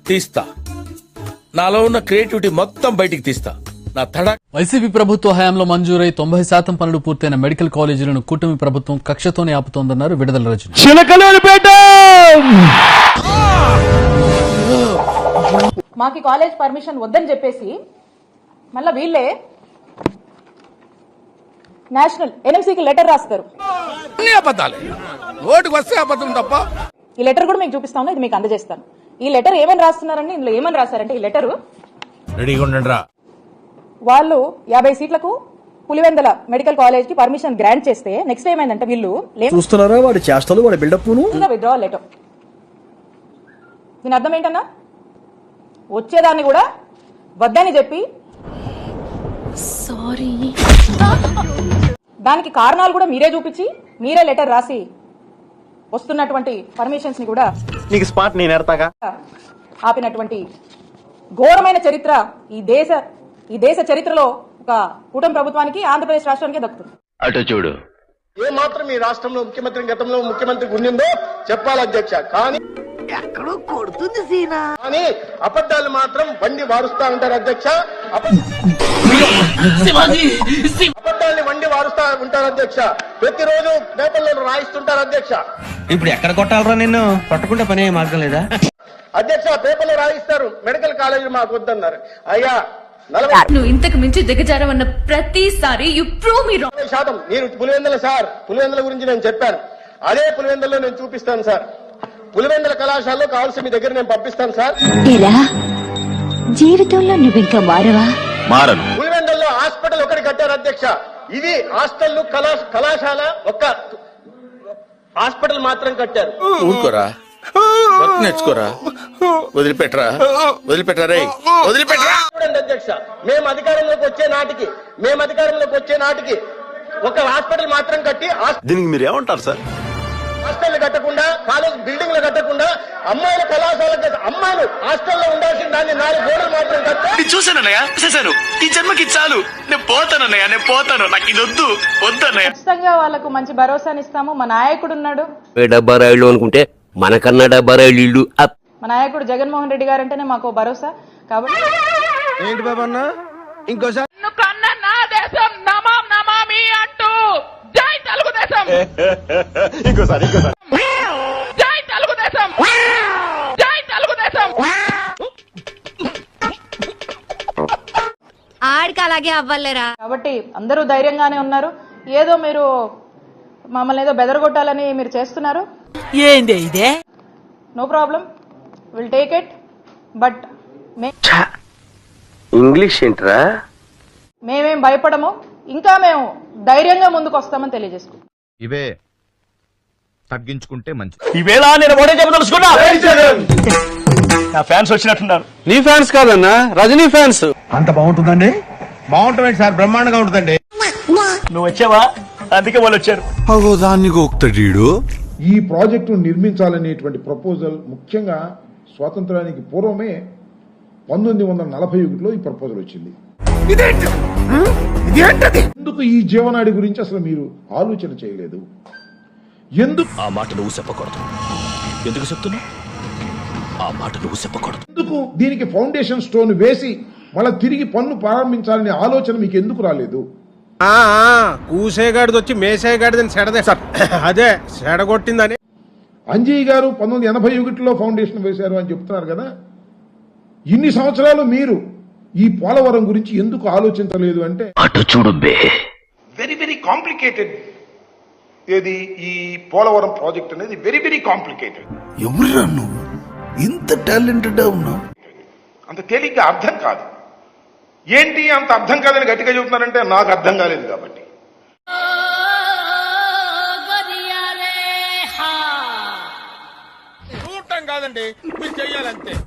తీస్తా. నాలో ఉన్న క్రియేటివిటీ మొత్తం బయటికి తీస్తా. నా తడ. వైసీపీ ప్రభుత్వ హయాంలో మంజూరై 90% పనులు పూర్తయిన మెడికల్ కాలేజీలను కూటమి ప్రభుత్వం కక్షతోనే ఆపుతోందన్నారు విడుదల రజని. మాకి కాలేజ్ పర్మిషన్ వద్దని చెప్పేసి మళ్ళా వీళ్ళే నేషనల్ ఎన్ఎంసీకి లెటర్ రాస్తారు. ఈ లెటర్ కూడా మీకు చూపిస్తాను, ఇది మీకు అందజేస్తాను. ఈ లెటర్ ఏమని రాస్తున్నారండి, ఇందులో ఏమని రాశారంటే ఈ లెటర్ వాళ్ళు 50 సీట్లకు పులివెందల మెడికల్ కాలేజ్ కి పర్మిషన్ గ్రాంట్ చేస్తే నెక్స్ట్ ఏమైందంటే వీళ్ళు చూస్తున్నారా వాడి చేష్టలు వాడి బిల్డప్ విత్డ్రావల్ లెటర్. దీని అర్థం ఏంటన్నా, వచ్చేదాన్ని కూడా వద్దని చెప్పి సారీ దానికి కారణాలు కూడా మీరే చూపించి మీరే లెటర్ రాసి వస్తున్నటువంటి పర్మిషన్స్ ని కూడా నీకు స్పాట్ నేను ఎడతాగా ఆపినటువంటి ఘోరమైన చరిత్ర ఈ దేశ చరిత్రలో ఒక కూటమి ప్రభుత్వానికి ఆంధ్రప్రదేశ్ రాష్ట్రానికి దక్కుతుంది. అటు చూడు. ఏ మాత్రం ఈ రాష్ట్రంలో ముఖ్యమంత్రి గతంలో ముఖ్యమంత్రి ఉండిందో చెప్పాలి అధ్యక్ష. కానీ ఎక్కడో కొడుతుంది సీనా, కానీ అబద్ధాలు మాత్రం బండి వారుస్తా ఉంటారు అధ్యక్ష. అబద్ధాన్ని వండి వారుస్తా ఉంటారు అధ్యక్ష. ప్రతిరోజు పేపర్లను రాయిస్తుంటారు అధ్యక్ష. ఇప్పుడు ఎక్కడ కొట్టాలరా నిన్ను కొట్టకుండా పని మార్గం లేదా అధ్యక్ష? పేపర్లు రాయిస్తారు, మెడికల్ కాలేజీ మాకు వద్దన్నారు. అయ్యా నువ్వు ఇంతకు మించి దిగజారమన్న ప్రతిసారి యు ప్రూవ్ మీ రాంగ్. 40% నేను పులివెందుల సార్, పులివెందుల గురించి నేను చెప్పాను. అదే పులివెందులలో నేను చూపిస్తాను సార్. పులివెందుల కళాశాలలో కావాల్సి మీ దగ్గర నేను పంపిస్తాను సార్. జీవితంలో నువ్వు ఇంకా మారవా? మారను. పులివెందుల్లో హాస్పిటల్ ఒకటి కట్టారు అధ్యక్ష. ఇది హాస్టల్ కళాశాల ఒక్క హాస్పిటల్ మాత్రం కట్టారు. ఊరుకోరా, వర్క్ నేర్చుకోరా, వదిలిపెట్టరా రే, వదిలిపెట్టరా. చూడండి అధ్యక్ష, మేము అధికారంలోకి వచ్చే నాటికి ఒక హాస్పిటల్ మాత్రం కట్టి దీనికి మీరు ఏమంటారు సార్? హాస్టల్ కట్టకుండా, కాలేజ్ బిల్డింగ్లు కట్టకుండా, అమ్మాయిల కళాశాల అమ్మాయిలు హాస్టల్లో ఉండాల్సిన దాన్ని 4 గోడలు మాత్రం కట్టారు. చూసానన్నయ్య, చూసాను. ఈ జన్మకి చాలు, నేను పోతానన్నయ్య, నేను పోతాను. నాకు ఇది వద్దన్నయ్య. ఖచ్చితంగా వాళ్ళకు మంచి భరోసాని ఇస్తాము. మా నాయకుడు ఉన్నాడు. 70 రైళ్లు అనుకుంటే మనకన్నా 70 రైళ్లు ఇల్లు. మా నాయకుడు జగన్మోహన్ రెడ్డి గారు అంటేనే మాకు భరోసా. కాబట్టి ఏంటి బాబన్న ఇంకోసారి అంటూ జై తెలుగుదేశం, ఇంకోసారి జై తెలుగుదేశం, జై తెలుగుదేశం. ఆడికి అలాగే అవ్వలేరా. కాబట్టి అందరూ ధైర్యంగానే ఉన్నారు. ఏదో మీరు మమ్మల్ని ఏదో బెదరగొట్టాలని మీరు చేస్తున్నారు. ఏంది ఇదే? No problem, will take it. But English ఏంట్రా? మేమేం భయపడము, ఇంకా మేము ధైర్యంగా ముందుకు వస్తామని తెలియజేసుకుంటాం. ఇవే తగ్గించుకుంటే మంచి. ఈవేళ నేను ఒకటే చెప్పదలుచుకున్నా, నా ఫ్యాన్స్ వచ్చినట్టున్నారు. నీ ఫ్యాన్స్ కాదన్నా, రజనీ ఫ్యాన్స్. అంత బాగుంటుందండి? బాగుంటుంది సార్, బ్రహ్మాండంగా ఉంటుందండి. నువ్వు వచ్చావా, అందుకే వాళ్ళు వచ్చారు. ఈ ప్రాజెక్టు నిర్మించాలనేటువంటి ప్రపోజల్ ముఖ్యంగా స్వాతంత్రానికి పూర్వమే 1941లో ఈ ప్రపోజల్ వచ్చింది. ఎందుకు ఈ జీవనాడి గురించి అసలు మీరు ఆలోచన చేయలేదు? ఎందుకు ఆ మాట నువ్వు చెప్పకూడదు. ఎందుకు చెప్తున్నా? ఆ మాట నువ్వు చెప్పకూడదు. ఎందుకు దీనికి ఫౌండేషన్ స్టోన్ వేసి మళ్ళీ తిరిగి పన్ను ప్రారంభించాలనే ఆలోచన మీకు ఎందుకు రాలేదు? కూసేగాడిది వచ్చి మేసేగాడిదని సెడదే సార్, అదే సెడగొట్టిందని. అంజయ్య గారు 1981లో ఫౌండేషన్ వేశారు అని చెప్తున్నారు కదా. ఇన్ని సంవత్సరాలు మీరు ఈ పోలవరం గురించి ఎందుకు ఆలోచించలేదు అంటే? అటు చూడు బే. Very very complicated. ఏది ఈ పోలవరం ప్రాజెక్ట్ అనేది వెరీ వెరీ కాంప్లికేటెడ్. ఎవరురా నువ్వు ఇంత టాలెంటెడ్ ఉన్నావు? అంత తేలిగ్గా అర్థం కాదు. ఏంటి అంత అర్థం కాదని గట్టిగా చెబుతున్నారంటే నాకు అర్థం కాలేదు కాబట్టి. చూడటం కాదండి, మీరు చెయ్యాలంతే.